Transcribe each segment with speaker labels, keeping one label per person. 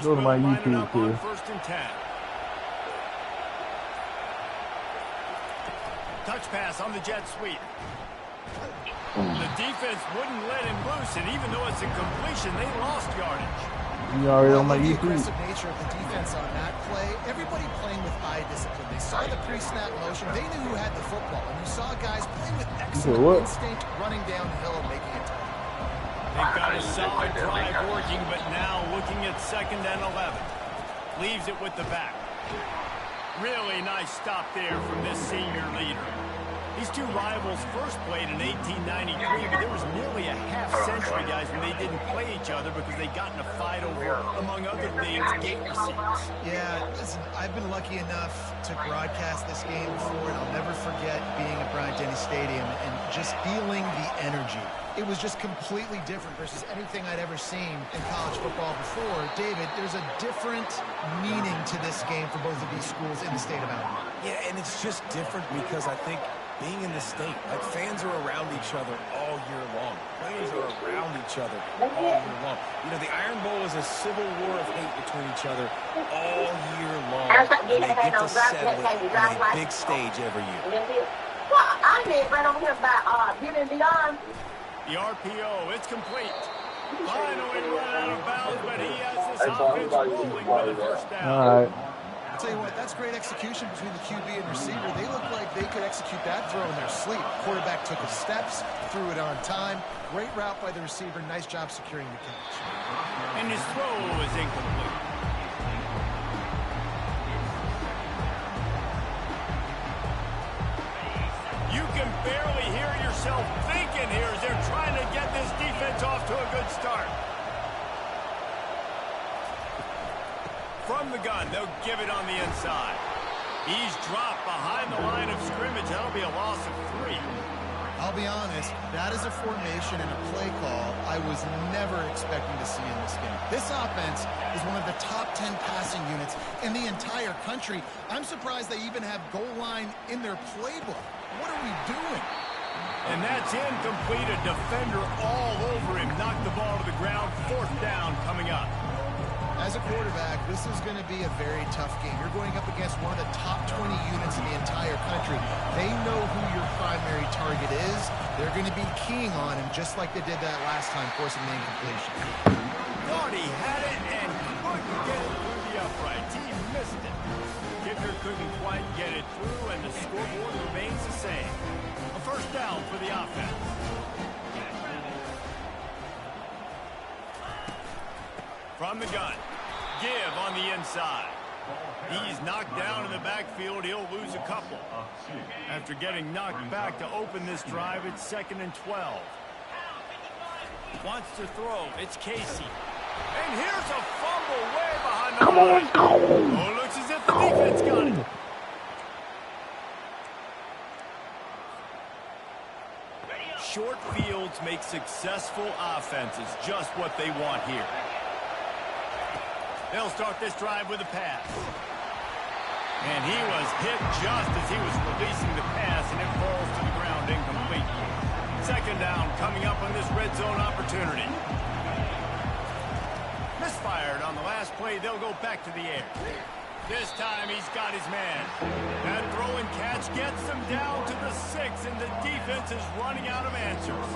Speaker 1: Go to my
Speaker 2: will line it
Speaker 1: YouTube
Speaker 2: up on
Speaker 1: too.
Speaker 2: 1st and 10. Touch pass on the jet sweep. The defense wouldn't let him loose, and even though it's a completion, they lost yardage.
Speaker 1: You already on my
Speaker 3: The
Speaker 1: YouTube?
Speaker 3: aggressive nature of the defense on that play, everybody playing with eye discipline. They saw the pre-snap motion. They knew who had the football, and you saw guys playing with excellent instinct, running downhill and making it.
Speaker 2: They've got a solid drive working, but now looking at 2nd and 11. Leaves it with the back. Really nice stop there from this senior leader. These two rivals first played in 1893, but there was nearly a half-century, guys, when they didn't play each other because they got in a fight over, among other things, gate receipts.
Speaker 3: Yeah, listen, I've been lucky enough to broadcast this game before, and I'll never forget being at Bryant-Denny Stadium and just feeling the energy. It was just completely different versus anything I'd ever seen in college football before. David, there's a different meaning to this game for both of these schools in the state of Alabama.
Speaker 4: Yeah, and it's just different because I think being in the state, like fans are around each other all year long. Players are around each other all year long. You know, the Iron Bowl is a civil war of hate between each other all year long. And they get to settle it on a big stage every year.
Speaker 5: Well, I live right over here by Billy Beyond.
Speaker 2: The RPO, it's complete. Finally run out of bounds, but he has this offense rolling with a 1st down.
Speaker 1: All right.
Speaker 3: I'll tell you what, that's great execution between the QB and receiver. They look like they could execute that throw in their sleep. Quarterback took his steps, threw it on time. Great route by the receiver. Nice job securing the catch.
Speaker 2: And his throw is incomplete. You can barely hear yourself thinking here as they're trying to get this defense off to a good start. From the gun, they'll give it on the inside. He's dropped behind the line of scrimmage. That'll be a loss of 3.
Speaker 3: I'll be honest, that is a formation and a play call I was never expecting to see in this game. This offense is one of the top 10 passing units in the entire country. I'm surprised they even have goal line in their playbook. What are we doing?
Speaker 2: And that's incomplete. A defender all over him. Knocked the ball to the ground. 4th down coming up.
Speaker 3: As a quarterback, this is going to be a very tough game. You're going up against one of the top 20 units in the entire country. They know who your primary target is. They're going to be keying on him just like they did that last time, forcing the incompletion.
Speaker 2: Thought he had it and couldn't get it through the uprights. He missed it. Kicker couldn't quite get it through, and the scoreboard remains the same. A 1st down for the offense. From the gun. Give on the inside. He's knocked down in the backfield. He'll lose a couple. After getting knocked back to open this drive, it's 2nd and 12. Wants to throw. It's Casey. And here's a fumble way behind the line. Oh, looks as if the defense got it. Short fields make successful offenses just what they want here. They'll start this drive with a pass. And he was hit just as he was releasing the pass, and it falls to the ground incomplete. 2nd down coming up on this red zone opportunity. Misfired on the last play. They'll go back to the air. This time he's got his man. That throw and catch gets them down to the 6, and the defense is running out of answers.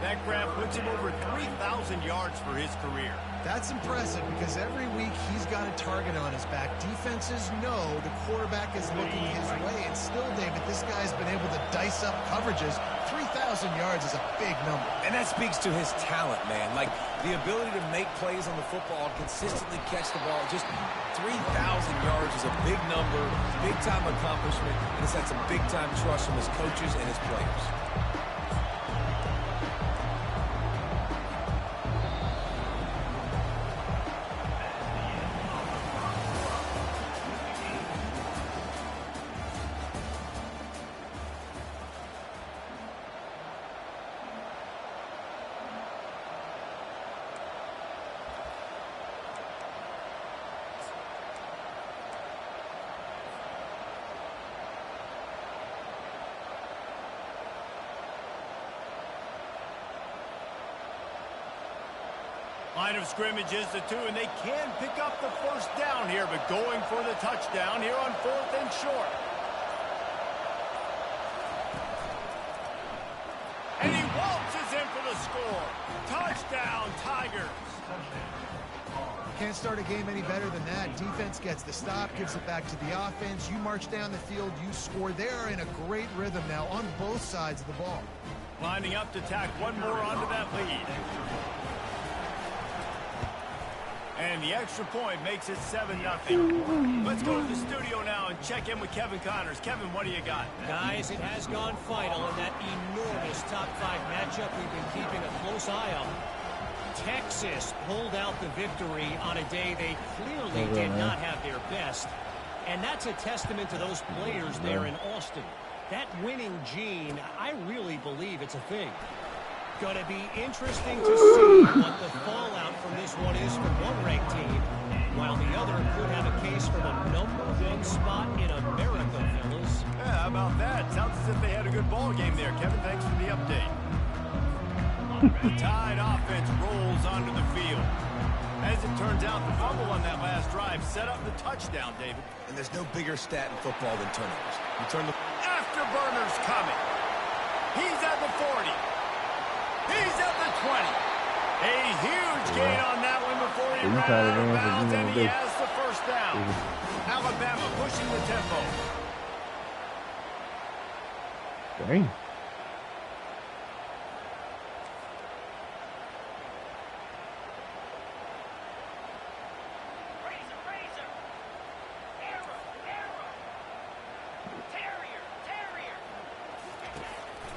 Speaker 2: That grab puts him over 3,000 yards for his career.
Speaker 3: That's impressive because every week he's got a target on his back. Defenses know the quarterback is looking his way. And still, David, this guy's been able to dice up coverages. 3,000 yards is a big number.
Speaker 4: And that speaks to his talent, man. Like, the ability to make plays on the football, consistently catch the ball. Just 3,000 yards is a big number, big-time accomplishment, and it's had some big-time trust from his coaches and his players.
Speaker 2: Line of scrimmage is the 2, and they can pick up here, but going for the touchdown here on 4th and short. And he waltzes in for the score. Touchdown, Tigers.
Speaker 3: Can't start a game any better than that. Defense gets the stop, gives it back to the offense. You march down the field, you score. They are in a great rhythm now on both sides of the ball.
Speaker 2: Lining up to tack one more onto that lead. And the extra point makes it 7-0. Let's go to the studio now and check in with Kevin Connors. Kevin, what do you got?
Speaker 1: Guys, it has gone final in that enormous top-5 matchup we've been keeping a close eye on. Texas pulled out the victory on a day they clearly did not have their best. And that's a testament to those players there in Austin. That winning gene, I really believe it's a thing. Going to be interesting to see what the fallout from this one is for one ranked team, while the other could have a case for the #1 spot in America, fellas.
Speaker 2: Yeah, how about that? Sounds as if they had a good ball game there. Kevin, thanks for the update. The Tide offense rolls onto the field. As it turns out, the fumble on that last drive set up the touchdown, David.
Speaker 4: And there's no bigger stat in football than turnovers. You turn the
Speaker 2: Afterburner's coming. He's at the 40. He's at the 20. A huge gain on that one before he ran out of bounds, and he has the first down. Alabama pushing the tempo.
Speaker 6: Dang.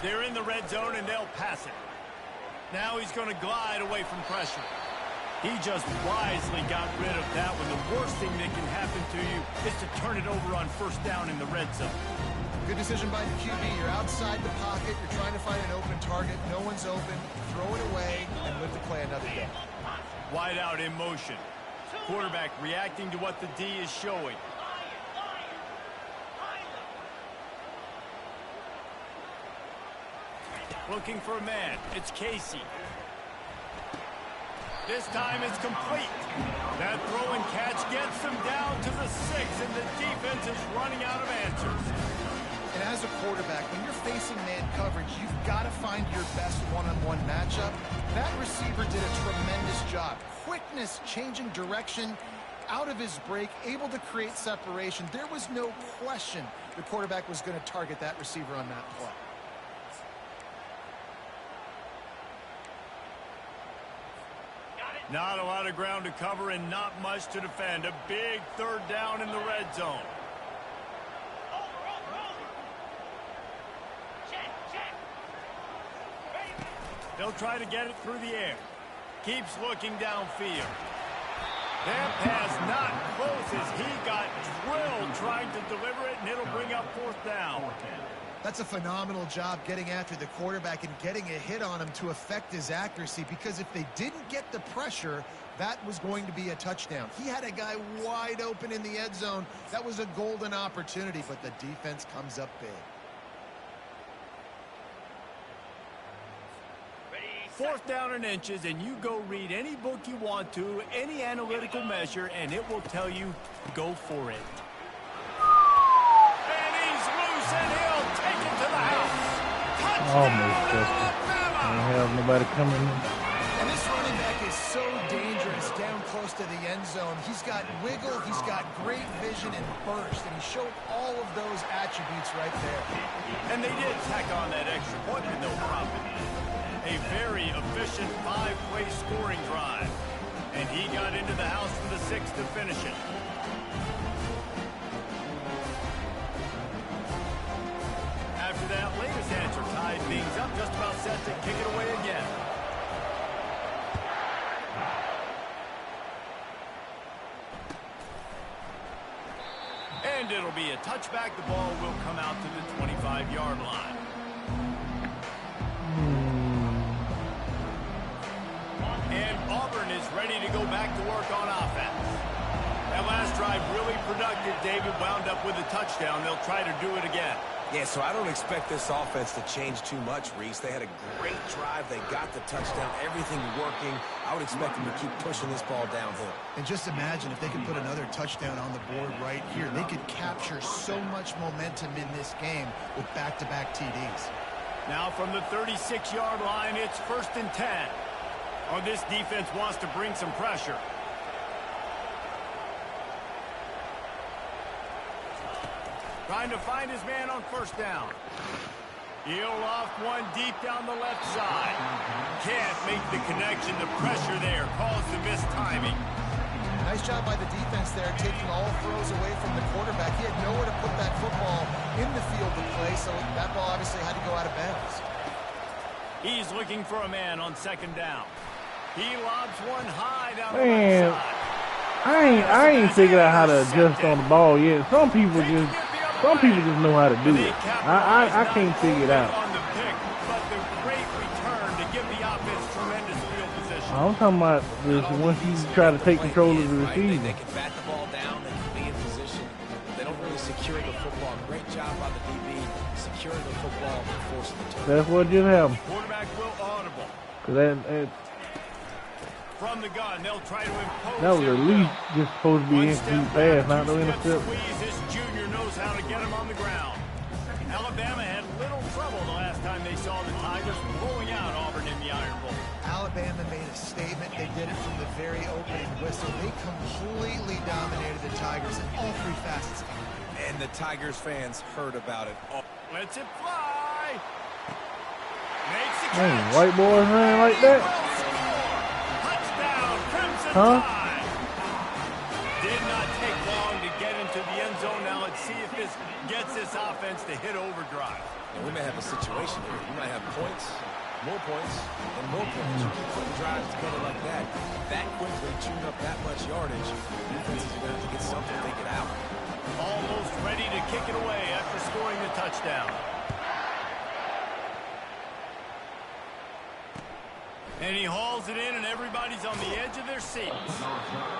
Speaker 2: They're in the red zone, and they'll pass it. Now he's going to glide away from pressure. He just wisely got rid of that one. The worst thing that can happen to you is to turn it over on first down in the red zone.
Speaker 3: Good decision by the QB. You're outside the pocket. You're trying to find an open target. No one's open. Throw it away and live to play another day.
Speaker 2: Wide out in motion. Quarterback reacting to what the D is showing. Looking for a man. It's Casey. This time it's complete. That throw and catch gets them down to the 6, and the defense is running out of answers.
Speaker 3: And as a quarterback, when you're facing man coverage, you've got to find your best one-on-one matchup. That receiver did a tremendous job. Quickness, changing direction, out of his break, able to create separation. There was no question the quarterback was going to target that receiver on that play.
Speaker 2: Not a lot of ground to cover and not much to defend. A big third down in the red zone. They'll try to get it through the air. Keeps looking downfield. That pass not close as he got drilled trying to deliver it, and it'll bring up 4th down.
Speaker 3: That's a phenomenal job getting after the quarterback and getting a hit on him to affect his accuracy, because if they didn't get the pressure, that was going to be a touchdown. He had a guy wide open in the end zone. That was a golden opportunity, but the defense comes up big.
Speaker 2: 4th down and inches, and you go read any book you want to, any analytical measure, and it will tell you, go for it. And he's loose, and he'll take it to the house. Touchdown, Alabama!
Speaker 6: I don't have nobody coming.
Speaker 3: And this running back is so dangerous down close to the end zone. He's got wiggle, he's got great vision and burst, and he showed all of those attributes right there.
Speaker 2: And they did tack on that extra point with no problem. A very efficient 5-play scoring drive. And he got into the house for the 6th to finish it. After that latest answer tied things up, just about set to kick it away again. And it'll be a touchback. The ball will come out to the 25-yard line. And Auburn is ready to go back to work on offense. That last drive really productive. David wound up with a touchdown. They'll try to do it again.
Speaker 4: Yeah, so I don't expect this offense to change too much, Reese. They had a great drive. They got the touchdown, everything working. I would expect them to keep pushing this ball downhill.
Speaker 3: And just imagine if they could put another touchdown on the board right here. They could capture so much momentum in this game with back-to-back TDs.
Speaker 2: Now from the 36-yard line, it's 1st and 10. Oh, this defense wants to bring some pressure. Trying to find his man on 1st down. He'll off one deep down the left side. Can't make the connection. The pressure there caused the missed timing.
Speaker 3: Nice job by the defense there, taking all throws away from the quarterback. He had nowhere to put that football in the field to play, so that ball obviously had to go out of bounds.
Speaker 2: He's looking for a man on 2nd down. He lobs one high down the left side.
Speaker 6: I ain't figured out how to adjust on the ball yet. Some people just know how to do it. I can't figure it out.
Speaker 2: On the pick, but the great return to give the offense tremendous field position.
Speaker 6: I'm talking about this once you try to take control of the receiver.
Speaker 4: They can bat the ball down, they can be in position. They don't really secure the football. Great job by the DB securing the football and forcing the turnover.
Speaker 6: That's what just happened.
Speaker 2: Quarterback will audible. From the gun, they'll try to impose.
Speaker 6: That was at least just supposed to be incomplete pass, not no intercept.
Speaker 2: This junior knows how to get him on the ground. Alabama had little trouble the last time they saw the Tigers blowing out Auburn in the Iron Bowl.
Speaker 3: Alabama made a statement. They did it from the very opening whistle. They completely dominated the Tigers in all 3 facets.
Speaker 4: And the Tigers fans heard about it.
Speaker 2: Lets it fly. Makes the
Speaker 6: Dang,
Speaker 2: catch.
Speaker 6: white boys running like that?
Speaker 2: Touchdown, Crimson
Speaker 6: Huh?
Speaker 2: Tide. Did not take long to get into the end zone. Now let's see if this gets this offense to hit overdrive.
Speaker 4: And we may have a situation here. You might have points, and more points. You keep putting drives together like that quickly, chewing up that much yardage, defenses are going to have to get something figured out.
Speaker 2: Almost ready to kick it away after scoring the touchdown. And he hauls it in, and everybody's on the edge of their seats.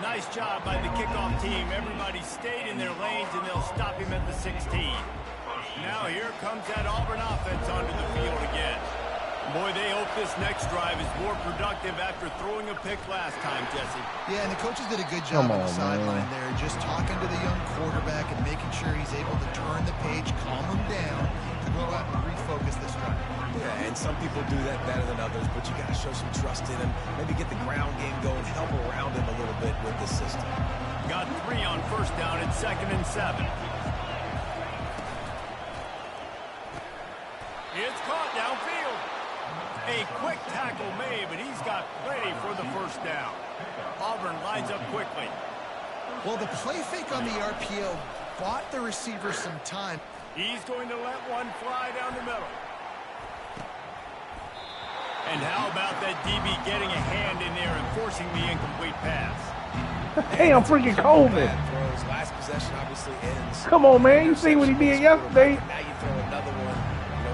Speaker 2: Nice job by the kickoff team. Everybody stayed in their lanes, and they'll stop him at the 16. Now here comes that Auburn offense onto the field again. Boy, they hope this next drive is more productive after throwing a pick last time, Jesse.
Speaker 3: Yeah, and the coaches did a good job on the sideline there, just talking to the young quarterback and making sure he's able to turn the page, calm him down, to go out and refocus this drive.
Speaker 4: Yeah, and some people do that better than others, but you got to show some trust in him. Maybe get the ground game going, help around him a little bit with this system.
Speaker 2: Got 3 on 1st down and 2nd and 7. It's caught downfield. A quick tackle made, but he's got plenty for the 1st down. Auburn lines up quickly.
Speaker 3: Well, the play fake on the RPO bought the receiver some time.
Speaker 2: He's going to let one fly down the middle. And how about that DB getting a hand in there and forcing the incomplete pass?
Speaker 6: Damn, freaking Coleman.
Speaker 4: Last possession obviously ends.
Speaker 6: Come on, man. You see what he did yesterday?
Speaker 4: Now you throw another one,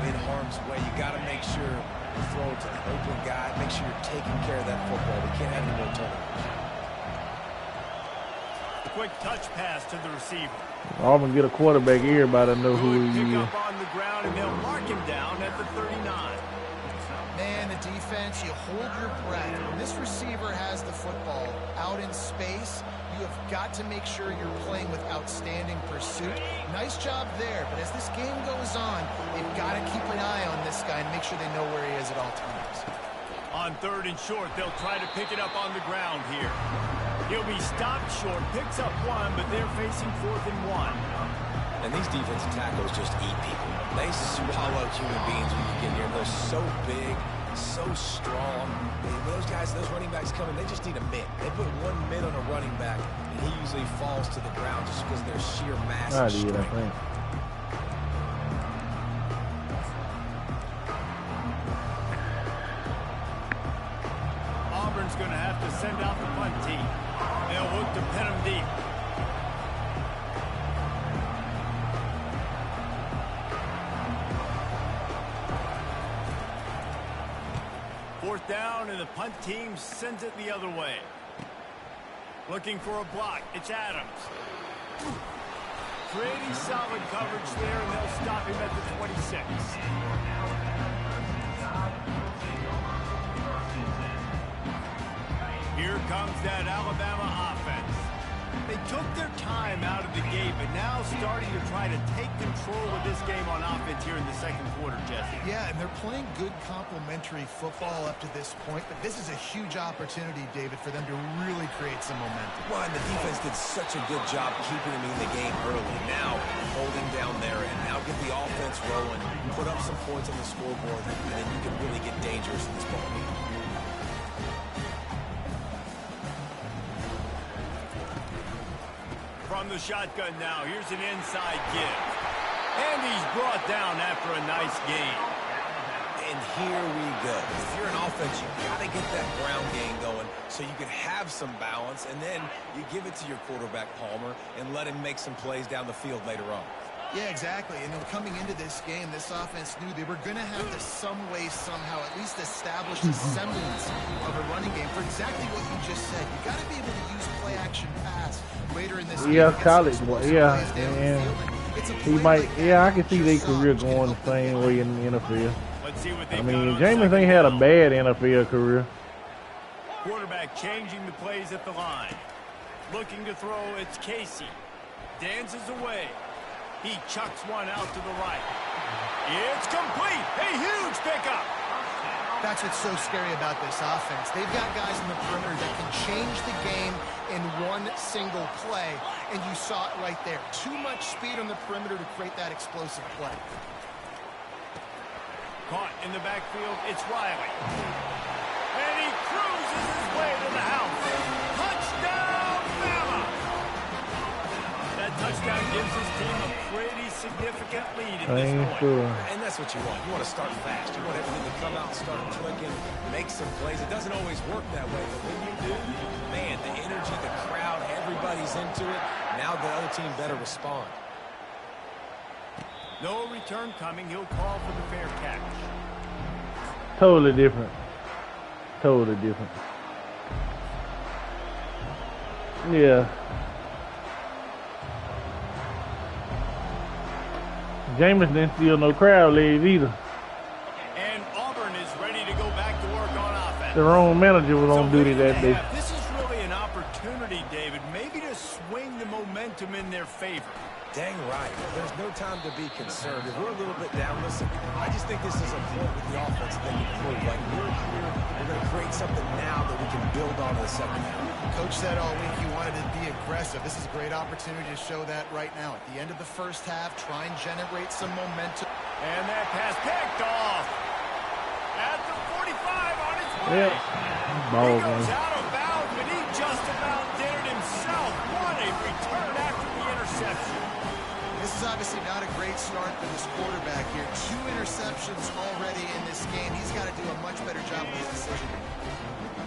Speaker 4: in harm's way. You got to make sure you throw it to the open guy. Make sure you're taking care of that football. We can't have any more turnovers.
Speaker 2: Quick touch pass to the receiver.
Speaker 6: Auburn get a quarterback, everybody know who
Speaker 2: Good
Speaker 6: he
Speaker 2: pick
Speaker 6: is.
Speaker 2: up on the ground, and they'll mark him down at the 39.
Speaker 3: Man, the defense, you hold your breath. When this receiver has the football out in space, you have got to make sure you're playing with outstanding pursuit. Nice job there, but as this game goes on, they've got to keep an eye on this guy and make sure they know where he is at all times.
Speaker 2: On 3rd and short, they'll try to pick it up on the ground here. He'll be stopped short, picks up 1, but they're facing 4th and 1.
Speaker 4: And these defensive tackles just eat people. They swallow human beings when you get near them. They're so big, so strong. Those guys, those running backs coming, they just need a mid. They put 1 mid on a running back, and he usually falls to the ground just because of their sheer mass and strength.
Speaker 2: Auburn's going to have to send out the punt team. They'll look to pin him deep. Fourth down, and the punt team sends it the other way. Looking for a block. It's Adams. Pretty solid coverage there, and they'll stop him at the 26. Here comes that Alabama offense. They took their time out of the gate, but now starting to try to take control of this game on offense here in the second quarter, Jesse.
Speaker 3: Yeah, and they're playing good complementary football up to this point, but this is a huge opportunity, David, for them to really create some momentum.
Speaker 4: Well, and the defense did such a good job keeping them in the game early. Now, holding down there, and now get the offense rolling, put up some points on the scoreboard, and then you can really get dangerous in this ball game.
Speaker 2: From the shotgun now, here's an inside give. And he's brought down after a nice gain.
Speaker 4: And here we go. If you're an offense, you got to get that ground game going so you can have some balance, and then you give it to your quarterback, Palmer, and let him make some plays down the field later on.
Speaker 3: Yeah, exactly. And then coming into this game, this offense knew they were going to have to some way, somehow, at least establish a semblance of a running game for exactly what you just said. You got to be able to use play-action pass later in this game.
Speaker 6: Yeah, college boy. Yeah, and he might. Yeah, I can see their career going the same way in the NFL.
Speaker 2: Let's see what they
Speaker 6: I mean, Jameis ain't had a bad NFL career.
Speaker 2: Quarterback changing the plays at the line. Looking to throw, it's Casey. Dances away. He chucks one out to the right. It's complete. A huge pickup.
Speaker 3: That's what's so scary about this offense. They've got guys in the perimeter that can change the game in one single play, and you saw it right there. Too much speed on the perimeter to create that explosive play.
Speaker 2: Caught in the backfield, it's Riley. And he cruises his way to the house. Touchdown, Bama! That touchdown gives his team a pretty significant lead at this point.
Speaker 6: Sure.
Speaker 4: And that's what you want. You want to start fast. You want everything to come out and start clicking, make some plays. It doesn't always work that way, but when you do, man, the energy, the crowd, everybody's into it. Now the other team better respond.
Speaker 2: No return coming. He'll call for the fair catch.
Speaker 6: Totally different. Totally different. Yeah. Jameis didn't steal no crowd leads either.
Speaker 2: And Auburn is ready to go back to work on offense.
Speaker 6: Their own manager was on duty that day.
Speaker 2: This is really an opportunity, David, maybe to swing the momentum in their favor.
Speaker 4: Dang right. There's no time to be concerned. If we're a little bit down, listen, I just think this is a point with the offense that can prove. Like, we're here, we're going to create something now that we can build on in the second half.
Speaker 3: Coach said all week he wanted to be aggressive. This is a great opportunity to show that right now. At the end of the first half, try and generate some momentum.
Speaker 2: And that pass picked off. At the 45 on its way.
Speaker 6: Yep.
Speaker 2: He goes out of bounds, but he just about did it himself. What a return after the interception.
Speaker 3: This is obviously not a great start for this quarterback here. 2 interceptions already in this game. He's got to do a much better job with his decision.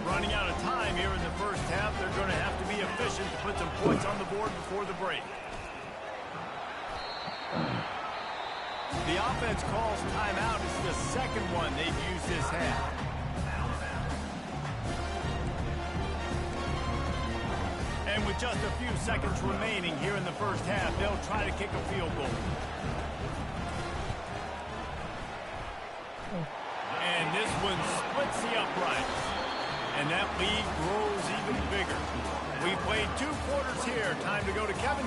Speaker 2: Running out of time here in the first half. They're going to have to be efficient to put some points on the board before the break. The offense calls timeout. It's the second one they've used this half. And with just a few seconds remaining here in the first half, they'll try to kick a field goal. And this one splits the uprights. And that lead grows even bigger. We played 2 quarters here. Time to go to Kevin.